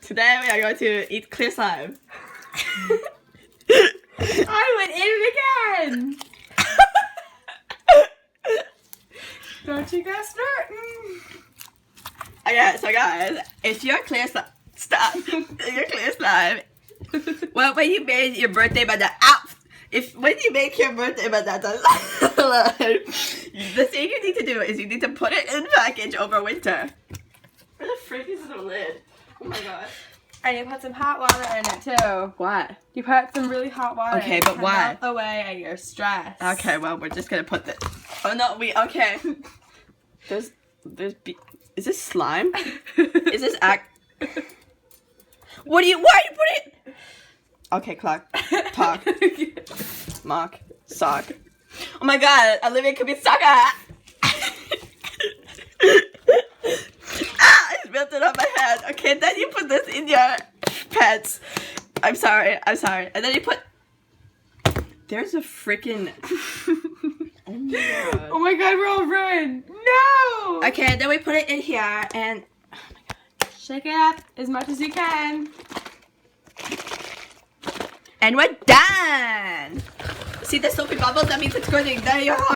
Today we are going to eat clear slime. I went in it again. Don't you go snorting. Okay, so guys, if you're clear slime, stop. If you're clear slime. Well, when you made your birthday banana, when you make your birthday banana slime, the thing you need to do is you need to put it in package over winter. Where the frick is the lid? Oh my god. And you put some hot water in it too. What? You put some really hot water. Okay, but why? Melt away your stress. Okay, well, we're just gonna put this. Oh no, okay. Is this slime? Is this why are you putting? Okay, talk. Mock. Sock. Oh my god, Olivia could be sucker! I spilled it on my head. Okay, then you put this in your pants. I'm sorry. And then you put... There's a freaking... Oh my god. Oh my god, we're all ruined. No! Okay, then we put it in here and... Oh my god. Shake it up as much as you can. And we're done! See the soapy bubbles? That means it's good. There you go.